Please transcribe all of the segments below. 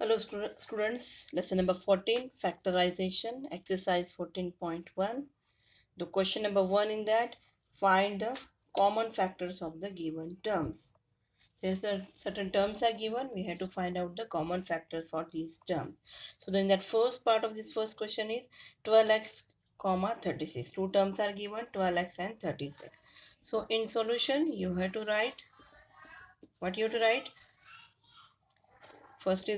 Hello students, lesson number 14, factorization, exercise 14.1. The question number 1 in that, find the common factors of the given terms. There's a certain terms are given, we have to find out the common factors for these terms. So then that first part of this first question is 12x, 36. Two terms are given, 12x and 36. So in solution, you have to write, what you have to write? First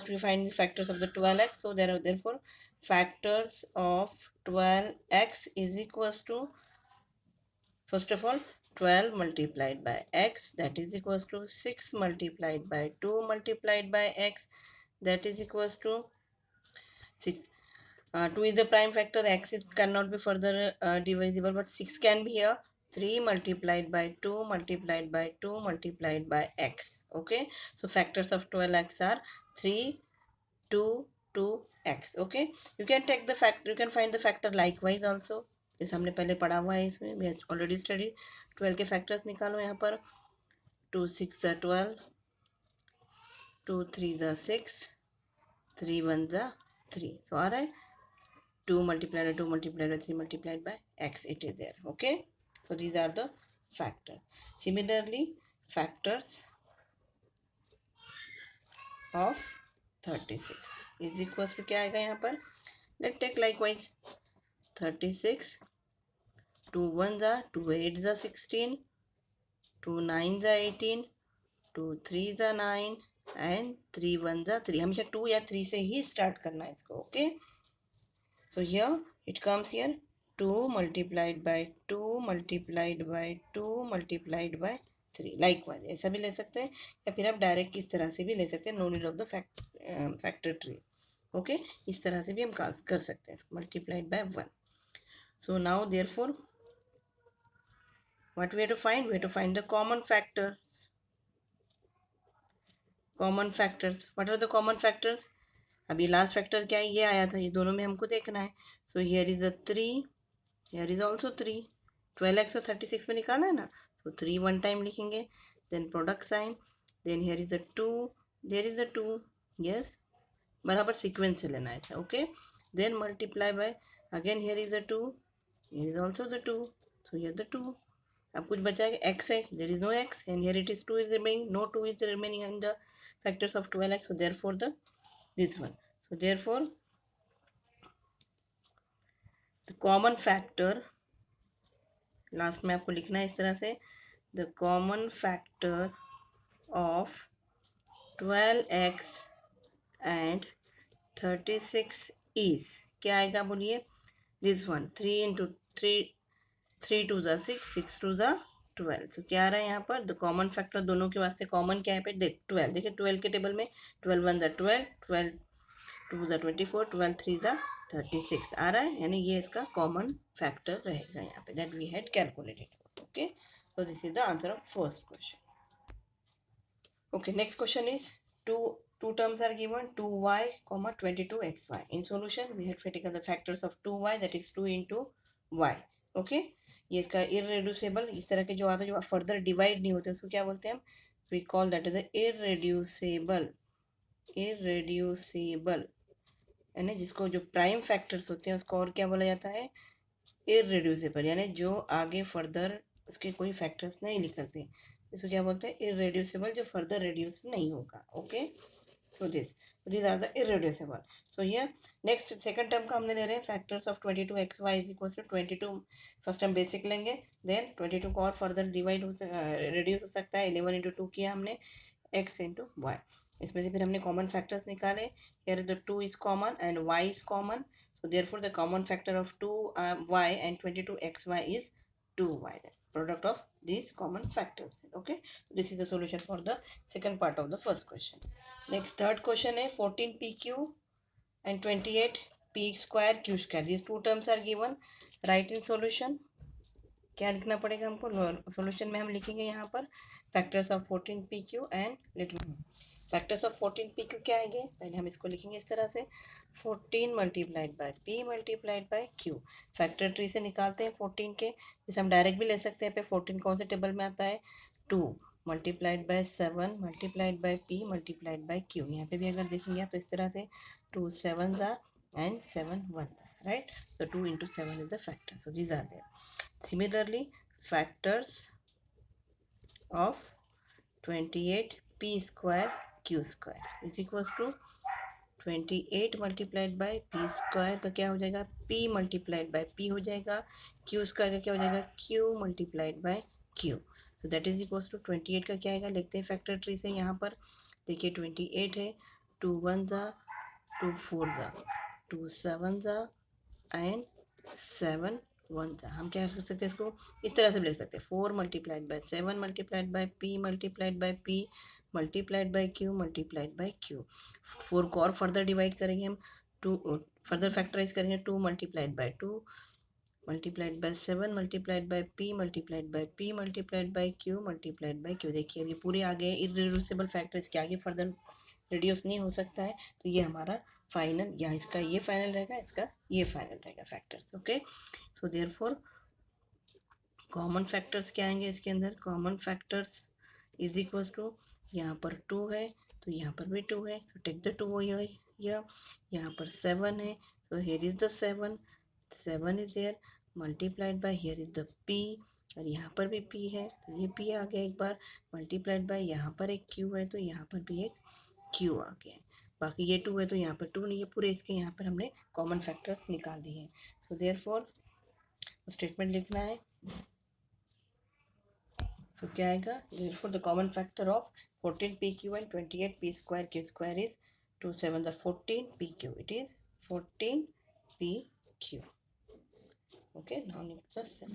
we find the factors of the 12x. So there are therefore factors of 12x is equals to, first of all, 12 multiplied by x, that is equals to 6 multiplied by 2 multiplied by x, that is equals to 6. 2 is the prime factor, x is cannot be further divisible, but 6 can be here. 3 multiplied by 2 multiplied by 2 multiplied by x. Okay, so factors of 12x are 3, 2, 2x. Okay, you can take the factor, you can find the factor likewise also. जैसे हमने पहले पढ़ा हुआ है इसमें, we have already studied. 12 के factors निकालो यहाँ पर. 2 6 ज़ा 12, 2 3 ज़ा 6, 3 1 ज़ा 3. So आ रहा है 2 multiplied by 2 multiplied by 3 multiplied by x, it is there. Okay, so these are the factors. Similarly, factors of 36 is equals to क्या आएगा यहाँ पर? Let's take likewise 36. 2 1s are 2 8s are 16, 2 9s are 18, 2 3s are 9 and 3 1s are 3. हमेशा 2 या 3 से ही start करना है इसको. Okay, so here it comes here 2 multiplied by 2 multiplied by 2 multiplied by 3. likewise ऐसा भी ले सकते हैं या फिर आप डायरेक्ट इस तरह से भी ले सकते हैं. No need of the factor tree. Okay, इस तरह से भी हम कर सकते हैं. multiplied by 1. so now therefore what we have to find? We have to find the common factor. Common factors. What are the common factors? अभी last factor क्या है? ये आया था. ये दोनों में हमको देखना है. So here is a 3, here is also 3. 12x और 36 में निकालना है ना, तो 3 वन टाइम लिखेंगे, then product sign, then here is a 2, there is a 2. Yes, बराबर सीक्वेंस से लेना है ऐसा. Okay, then multiply by, again here is a 2, here is also the 2, so here the 2. अब कुछ बचा है, x है, there is no x and here it is 2 is remaining, no 2 is remaining in the factors of 12x, so therefore the this one. So therefore the common factor, last में आपको लिखना है इस तरह से, the common factor of 12x and 36 is क्या आएगा बोलिए? this one, 3 into 3, 3 2 ज़ा 6, 6 2 ज़ा 12. so क्या आ रहा है यहाँ पर? द कॉमन फैक्टर दोनों के वास्ते कॉमन क्या है पे? देख 12. देखिए 12 के टेबल में 12 1 ज़ा 12, 12 2 ज़ा 24, 12 3 ज़ा 36 आ रहा है, यानी ये इसका कॉमन फैक्टर रहेगा यहाँ पे, that we had calculated. Okay, so this is the answer of first question. Okay, next question is two terms are given, 2y, 22xy. In solution, we have taken the factors of 2y, that is 2 into y. Okay, ये इसका irreducible, इस तरह के जो आता है जो further divide नहीं होते उसको क्या बोलते हैं हम? We call that is irreducible. Irreducible यानी जिसको जो प्राइम फैक्टर्स होते हैं उसको और क्या बोला जाता है? इरेड्यूसेबल, यानी जो आगे फर्दर उसके कोई फैक्टर्स नहीं निकलते, इसको क्या बोलते हैं? इरेड्यूसेबल, जो फर्दर रेड्यूस नहीं होगा. Okay, so these are the irreducible. so here next second term का हमने ले रहे हैं factors of 22xy is equals to 22. First term basic लेंगे, देन 22 को और फर्दर डिवाइड reduce हो सकता है. 11 into 2 किया हमने, x into y. इसमें से फिर हमने कॉमन फैक्टर्स निकाले. here the 2 is common and y is common, so therefore the common factor of 2y and 22xy is 2y. then product of these common factors. Okay, so this is the solution for the second part of the first question. Next third question है 14pq and 28p square q square. These two terms are given. Write in solution. क्या लिखना पड़ेगा हमको? Solution में हम लिखेंगे यहाँ पर factors of 14pq and little factors of 14pq क्या आएंगे? पहले हम इसको लिखेंगे इस तरह से, 14 multiplied by p multiplied by q. Factor tree से निकालते हैं 14 के, जैसे हम डायरेक्ट भी ले सकते हैं पे. 14 कौन से टेबल में आता है? 2. Multiplied bye 7 multiplied by p multiplied by q। यहाँ पे भी अगर देखेंगे आप तो इस तरह से 2 7s are and 7 1s are, right? So 2 into 7 is the factor. So these are there. Similarly, factors of 28 p square q square is equals to 28 multiplied by P square का क्या हो जाएगा, p मल्टीप्लाइड बाय p हो जाएगा, q square का क्या हो जाएगा, q मल्टीप्लाइड बाय q। तो दैट इज इक्वल्स टू 28 का क्या आएगा, लिखते हैं फैक्टर ट्री से। यहाँ पर देखिए 28 है, 2 1 जा, 2 4 जा, 2 7 जा एंड 7 1 जा। हम क्या कर सकते हैं, इसको इस तरह से भी लिख सकते हैं, 4 multiplied by 7 multiplied by p multiplied by p multiplied by q multiplied by q। 4 को और फर्दर डिवाइड करेंगे हम, 2 फर्दर फैक्टराइज करेंगे, 2 multiplied bye 2 multiplied bye 7 multiplied by p multiplied by p multiplied by q multiplied by q। देखिए अभी पूरे आ गए, irreducible factor, इसके आगे फर्दर रिड्यूस नहीं हो सकता है। तो ये हमारा फाइनल, या इसका ये फाइनल रहेगा, इसका ये फाइनल रहेगा factors. Okay, so therefore common factors क्या आएंगे इसके अंदर, common factors is equals to, यहाँ पर 2 है तो यहाँ पर भी 2 है, तो टेक द 2 यहाँ पर 7 है, तो here is the 7 is there multiplied by here is the p, और यहाँ पर भी p है तो ये p आ गया एक बार, मल्टीप्लाइड बाय यहाँ पर एक q है तो यहाँ पर भी एक q आ गया। बाकी ये 2 है तो यहाँ पर 2 नहीं है, पूरे इसके यहाँ पर हमने कॉमन फैक्टर निकाल दिए हैं। सो देयरफॉर स्टेटमेंट लिखना है, तो क्या आएगा, therefore the common factor of 14pq and 28p square q square is 2 7 the 14pq, it is 14pq। okay, now next question।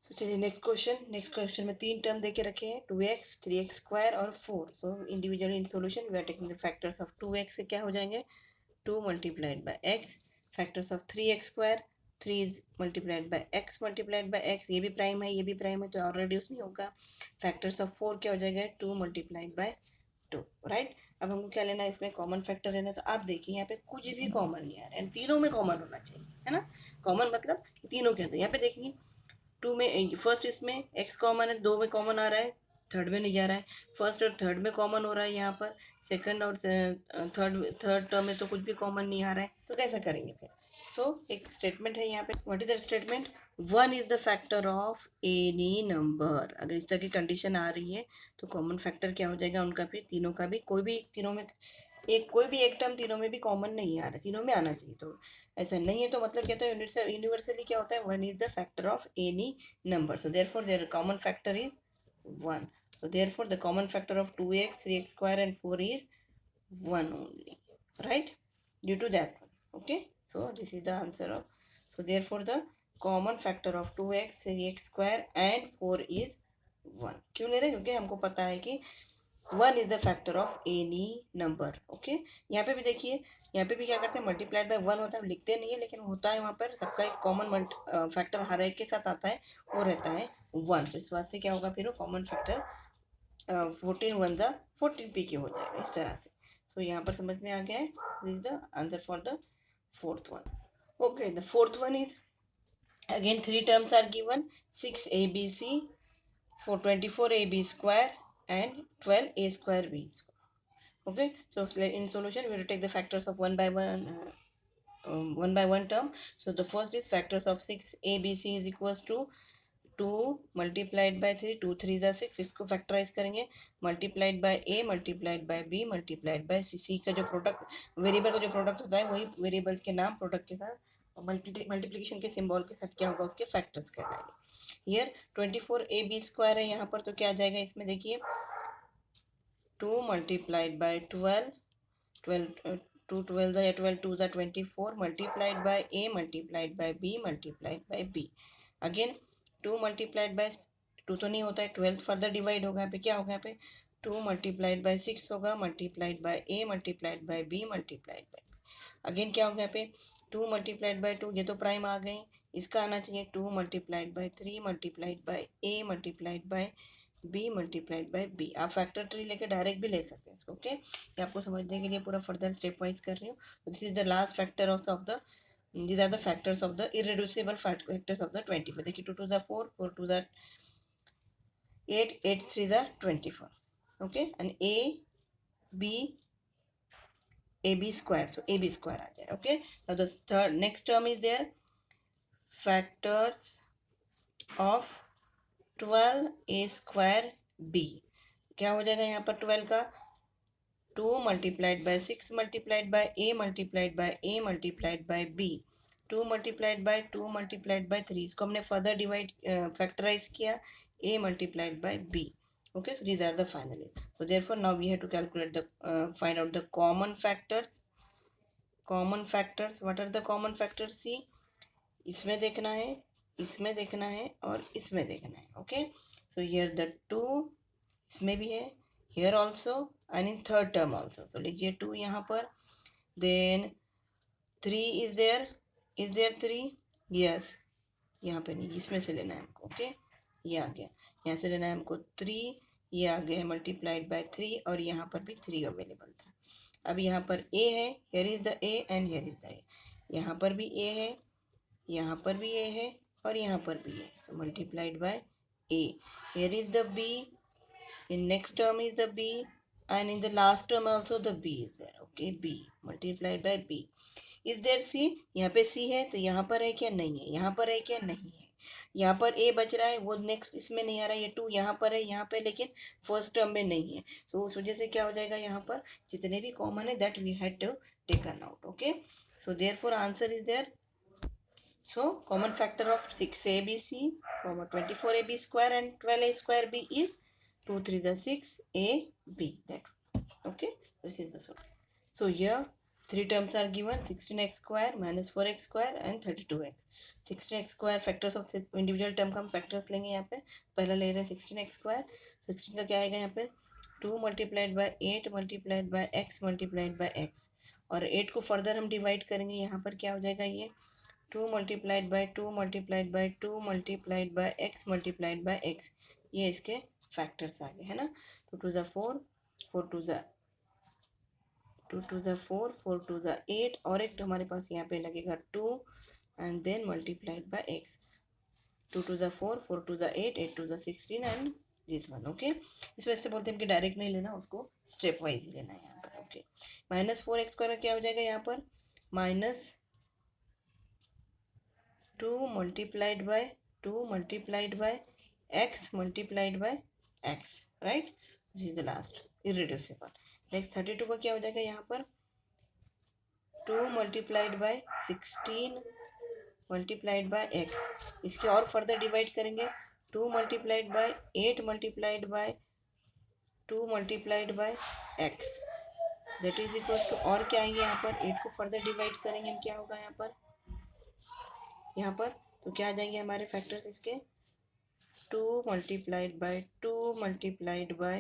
so चलिए नेक्स्ट क्वेश्चन में 3 टर्म देके रखे हैं, 2x 3x स्क्वायर और 4। So individually in solution we are taking the factors of 2x के क्या हो जाएंगे, 2 multiplied by x, factors of 3x square, 3 is multiplied by x multiplied by x, ये भी प्राइम है ये भी प्राइम है तो और रिड्यूस नहीं होगा। फैक्टर्स ऑफ 4 क्या हो जाएगा, 2 मल्टीप्लाइड बाय 2, राइट। अब हमको क्या लेना है, इसमें कॉमन फैक्टर लेना है। तो आप देखिए यहाँ पे कुछ भी कॉमन नहीं आ रहा है, तीनों में कॉमन होना चाहिए, है ना। कॉमन मतलब तीनों के अंदर, यहाँ पे देखिए 2 में फर्स्ट इसमें x कॉमन है, 2 में कॉमन आ रहा है, थर्ड में नहीं जा रहा है, फर्स्ट और थर्ड में कॉमन हो रहा है, यहाँ पर सेकंड और थर्ड टर्म में तो कुछ भी कॉमन नहीं आ रहा है, तो कैसा करेंगे फिर। सो एक स्टेटमेंट है यहाँ पे, what is the statement, 1 is the factor of any number. अगर इस तरह की कंडीशन आ रही है तो कॉमन फैक्टर क्या हो जाएगा उनका, फिर तीनों का भी, कोई भी तीनों में कोई भी एक टर्म तीनों में भी कॉमन नहीं आ रहा, तीनों में आना चाहिए। तो ऐसा नहीं है तो मतलब क्या होता है, यूनिवर्सली क्या होता है, 1 is the factor of any number, so therefore their common factor is 1। so therefore the common factor of 2x 3x square and 4 is 1 only, right, due to that one। okay, so this is the answer of, so therefore the common factor of 2x 3x square and 4 is 1। क्यों ले रहे हैं, क्योंकि हमको पता है कि 1 is the factor of any number. Okay, यहाँ पे भी देखिए, यहाँ पे भी क्या करते हैं, मल्टीप्लाइड बाय 1 होता है, लिखते नहीं है लेकिन होता है, वहाँ पर सबका एक कॉमन फैक्टर हर एक के साथ आता है, वो रहता है 1। तो इस वास्ते क्या होगा फिर, वो कॉमन फैक्टर 14 1 ज़ा 14p की हो जाएगा इस तरह से। सो यहाँ पर समझ में आ गया है, this is the answer for the fourth one. Okay, the fourth one is again 3 terms are given, 6abc for 24ab square and 12a square b square। okay, so in solution we will take the factors of one by one term। so the first is factors of 6abc is equals to 2 multiplied by 3, 2 3 ज़ा 6, 6 को factorise करेंगे, multiplied by a multiplied by b multiplied by c का जो product, variable का जो product होता है वही वेरिएबल्स के नाम प्रोडक्ट के साथ मल्टीप्लिकेशन के सिंबल के साथ क्या होगा, उसके फैक्टर्स कहलाएंगे। हियर 24ab स्क्वायर है यहाँ पर, तो क्या आ जाएगा इसमें, देखिए 2 मल्टीप्लाइड बाय 12 2 12 या 12 2 ज़ा 24 multiplied by a multiplied by b multiplied by b। Again 2 multiplied bye 2 तो नहीं होता है, 12 फर्दर डिवाइड होगा, यहाँ पे क्या होगा, यहाँ पे 2 मल्टीप्लाइड बाय 6 होगा, multiplied by a multiplied by b multiplied by. Again क्या होगा यहाँ पे, 2 मल्टीप्लाइड बाय 2, ये तो प्राइम आ गए, इसका आना चाहिए 2 multiplied by 3 multiplied bye a multiplied by b multiplied by b। आप फैक्टर ट्री लेके डायरेक्ट भी ले सकते हैं इसको। ओके, ये आपको समझने के लिए पूरा फर्दर स्टेप वाइज कर रही हूँ। This is the last factor of the, these are the factors of the irreducible factors of the 24। देखिए 2 2 ज़ा 4, 4 2 ज़ा 8, 8 3 the 24. Okay, and B AB square, so AB square are there. Okay, now the third next term is there, factors of 12A square B. क्या हो जाएगा यहाँ पर 12 का 2 multiplied by 6 multiplied by A multiplied by A multiplied by B, 2 multiplied by 2 multiplied by 3, इसको हमने further divide factorize किया, A multiplied by B. Okay, so these are the finally. So therefore now we have to calculate the find out the common factors. Common factors, what are the common factors? See, इसमें देखना है, इसमें देखना है और इसमें देखना है. Okay, so here the 2 इसमें भी है, here also and in third term also. So लीजिए 2 यहाँ पर, then 3 is there 3? Yes, यहाँ पे नहीं, इसमें से लेना है हमको. ओके, ये आ गया, यहाँ से लेना है हमको 3, ये आ गया मल्टीप्लाइड बाय 3 और यहाँ पर भी 3 अवेलेबल था. अब यहाँ पर a है, here is the a and here is the a, यहाँ पर भी a है, यहाँ पर भी a है और यहाँ पर भी a, so multiplied by a. Here is the b, in next term is the b and in the last term also the b is there. Okay, b multiplied by b. Is there c? यहाँ पे c है तो यहाँ पर है क्या? नहीं है. यहाँ पर है क्या? नहीं है. यहाँ पर a बच रहा है, वो नेक्स्ट इसमें नहीं आ रहा है. ये 2 यहाँ पर है, यहाँ पे लेकिन फर्स्ट टर्म में नहीं है. तो उस वजह से क्या हो जाएगा, यहाँ पर जितने भी कॉमन है that we had to taken out. Okay, so therefore answer is there. So common factor of 6abc, 24ab square and 12a square b is 2 3 the 6ab. That okay, this is the solution. So here three terms are given, 16x square minus 4x square and 32x. 16x square factors of individual term का हम factors लेंगे. यहाँ पे पहला ले रहे हैं 16x square. 16 का क्या आएगा यहाँ पे 2 multiplied by 8 multiplied by x multiplied by x, और 8 को फर्दर हम डिवाइड करेंगे. यहाँ पर क्या हो जाएगा, ये 2 multiplied by 2 multiplied by 2 multiplied by x multiplied by x, ये इसके फैक्टर्स आ गए है ना. 2 to the 4, 4 to the 2 to the 4, 4 to the 8, और एक तो हमारे पास यहाँ पे लगेगा 2 and then multiplied by x. 2 to the 4, 4 to the 8, 8 to the 16 and this one. Okay, इस वजह से बोलते हैं कि डायरेक्ट नहीं लेना, उसको स्टेप वाइज ही लेना है यहाँ पर. ओके, माइनस 4x स्क्वायर क्या हो जाएगा यहाँ पर, minus 2 multiplied by 2 multiplied by x multiplied by x, right? This is the last irreducible. Next 32 का क्या हो जाएगा यहाँ पर 2 multiplied by 16 multiplied by x. इसकी और फर्दर डिवाइड करेंगे 2 multiplied by 8 multiplied by 2 multiplied by x, that is equals to, और क्या आएंगे यहाँ पर 8 को फर्दर डिवाइड करेंगे हम, क्या होगा यहाँ पर तो क्या आ जाएंगे हमारे फैक्टर्स इसके 2 multiplied by 2 multiplied by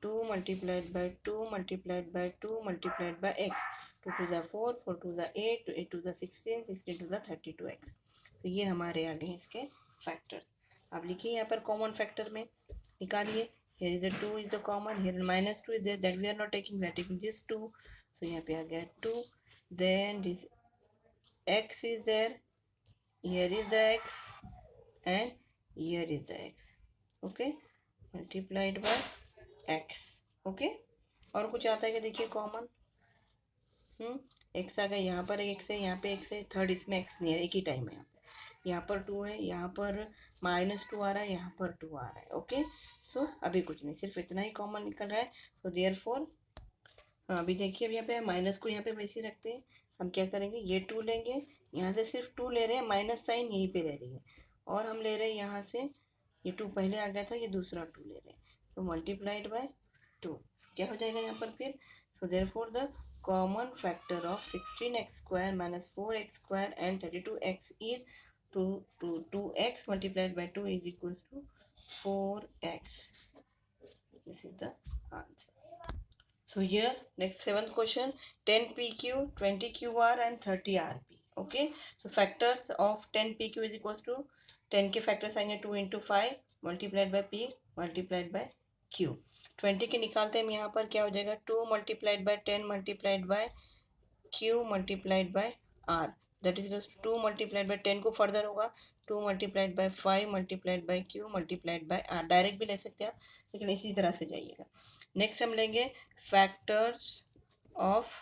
2 multiplied by 2 multiplied by 2 multiplied by x, 2 to the 4, 4 to the 8, 8 to the 16, 16 to the 32x. तो ये हमारे आ गए इसके फैक्टर्स. अब लिखिए यहाँ पर कॉमन फैक्टर में निकालिए. here is the 2 is the common, here minus 2 is there, that we are not taking, we are taking this 2, so यहाँ पे आ गया 2, then this x is there, here is the x and here is the x. Okay, multiplied by x. Okay, और कुछ आता है क्या, देखिए common x आ गया, यहाँ पर x है, यहाँ पे x है, थर्ड इसमें x नहीं है, एक ही टाइम है. यहाँ पर 2 है, यहाँ पर -2 आ रहा है, यहाँ पर 2 आ रहा है. ओके, सो अभी कुछ नहीं, सिर्फ इतना ही कॉमन निकल रहा है. सो देयरफॉर अभी देखिए, अब यहाँ पे माइनस को यहाँ पे वैसे ही रखते हैं. हम क्या करेंगे, ये 2 लेंगे, यहाँ से सिर्फ 2 ले रहे हैं, माइनस साइन यहीं पे रह रही है, और हम ले रहे हैं यहाँ से, ये 2 पहले आ गया था, ये दूसरा 2 ले रहे हैं, तो मल्टीप्लाइड बाय 2 क्या हो जाएगा यहाँ पर फिर. So therefore the common factor of 16x square minus 4x square and 32x is 2x multiplied by 2 is equals to 4x. This is the answer. So here next 7th question, 10 PQ, 20 QR and 30 RP. Okay, so factors of 10 PQ is equals to 10 के factors आएंगे 2 into 5 multiplied by P multiplied by Q. 20 के निकालते हैं हम, यहाँ पर क्या हो जाएगा 2 multiplied by 10 multiplied by Q multiplied by R, that is 2 multiplied by 10 को फर्दर होगा 2 multiplied by 5 multiplied by Q multiplied by R, direct भी ले सकते हैं आप, लेकिन इसी तरह से जाइएगा। नेक्स्ट हम लेंगे फैक्टर्स ऑफ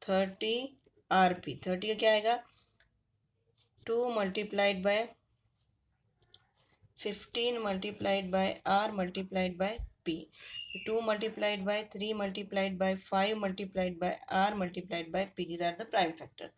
30 आरपी। 30 का क्या आएगा, 2 multiplied by 15 multiplied by R multiplied by P. 2 multiplied by 3 multiplied by 5 multiplied by R multiplied by P, these are the prime factor.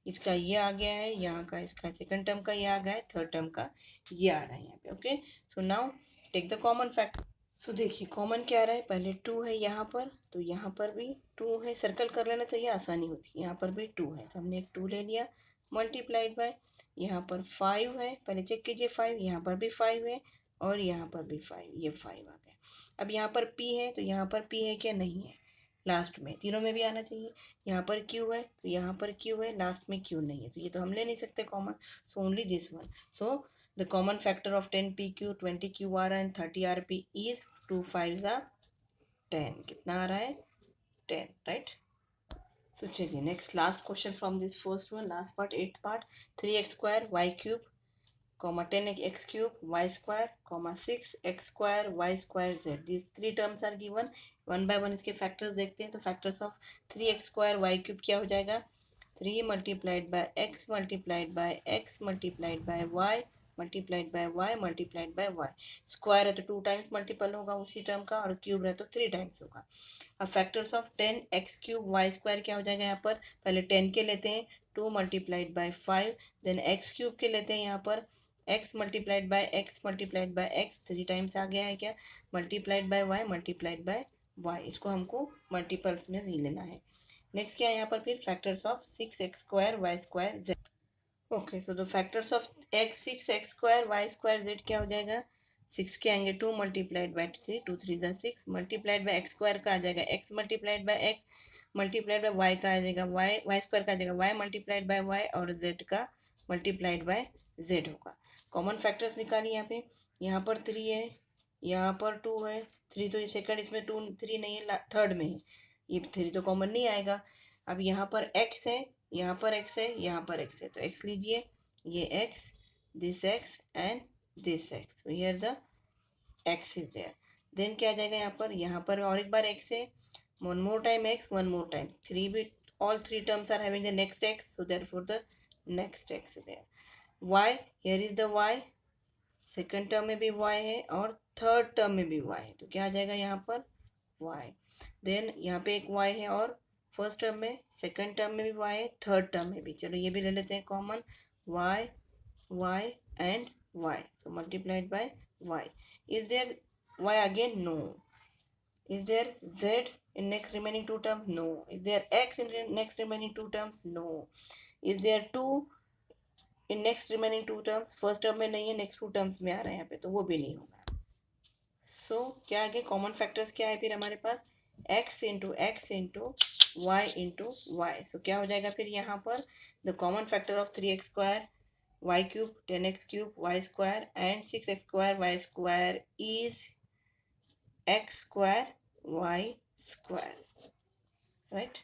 इसका ये आ गया है यहाँ का, इसका सेकंड टर्म का ये आ गया है, थर्ड टर्म का ये आ रहा है यहाँ पे। Okay, so now take the common factor. So देखिए कॉमन क्या आ रहा है, पहले 2 है यहाँ पर, तो यहाँ पर भी 2 है, सर्कल कर लेना चाहिए, आसानी होती है। यहाँ पर भी 2 है, तो हमने एक 2 ले लिया, मल्टीप्लाइड बाय यहाँ पर 5 है, पहले चेक कीजिए 5, यहाँ पर भी 5 है और यहाँ पर भी 5, ये 5 आ गया। अब यहाँ पर P है, तो यहाँ पर P है क्या, नहीं है, लास्ट में तीनों में भी आना चाहिए। यहाँ पर Q है, तो यहाँ पर Q है, लास्ट में Q नहीं है, तो ये तो हम ले नहीं सकते common, so only this one. So the common factor of 10PQ 20QR and 30RP is 2 5 10। कितना आ रहा है, 10, राइट। तो चलिए next last question from this first one, last part, 8th part. 3x square Y cube comma 10x cube Y square comma 6x square Y square Z, this 3 terms are given. One by one इसके factors देखते हैं। तो factors of 3x square Y cube क्या हो जाएगा, 3 multiplied by X multiplied by X multiplied by Y multiplied by Y multiplied by Y. Square है तो 2 times multiple होगा उसी टर्म का, और क्यूब है तो 3 टाइम्स होगा। अब factors of 10x cube Y square क्या हो जाएगा, यहाँ पर पहले 10 के लेते हैं, 2 multiplied by 5, then x cube के लेते हैं, यहाँ पर x multiplied by x multiplied by x 3 times आ गया है क्या, multiplied by y multiplied by y, इसको हमको मल्टीपल्स में नहीं लेना है। नेक्स्ट क्या है यहाँ पर फिर, factors of 6x square Y square z। Okay, so the factors of 6x square Y square z क्या हो जाएगा, 6 के आएंगे 2 मल्टीप्लाइड बाय 3, 2 3 ज़ा 6 मल्टीप्लाइड बाय एक्स स्क्वायर का आ जाएगा x multiplied by x multiplied by y का आ जाएगा वाई स्क्वायर का आ जाएगा y मल्टीप्लाइड बाय वाई, और z का मल्टीप्लाइड बाय z होगा। कॉमन फैक्टर्स निकालिए यहाँ पे, यहाँ पर 3 है, यहाँ पर 2 है, 3 तो सेकंड, इसमें 2 3 नहीं है, थर्ड में है, ये 3 तो कॉमन नहीं आएगा। अब यहाँ पर x है, यहाँ पर x है, यहाँ पर x है, तो x लीजिए, ये x, this x and this x, तो here the x is there. Then क्या आ जाएगा यहाँ पर और एक बार x है, one more time x, one more time 3 भी, all 3 terms are having the next x, so therefore the next x is there। y, here is the y, second term में भी y है और थर्ड टर्म में भी y है, तो क्या आ जाएगा यहाँ पर y। देन यहाँ पे एक y है और फर्स्ट टर्म में, सेकेंड टर्म में भी y है, थर्ड टर्म में भी, चलो ये भी ले लेते हैं common, y y and y, so multiplied by y। is there y again, no। is there z in next remaining 2 terms, no। is there x in next remaining 2 terms, no। is there 2 in next remaining 2 terms, first term में नहीं है, next 2 terms में आ रहे हैं यहाँ पे, तो वो भी नहीं होगा। सो क्या आगे कॉमन फैक्टर्स क्या है फिर हमारे पास, x into X into Y into Y. So क्या हो जाएगा फिर यहाँ पर, the common factor of 3x square Y cube 10x cube Y square and 6x square Y square is x square Y square, right.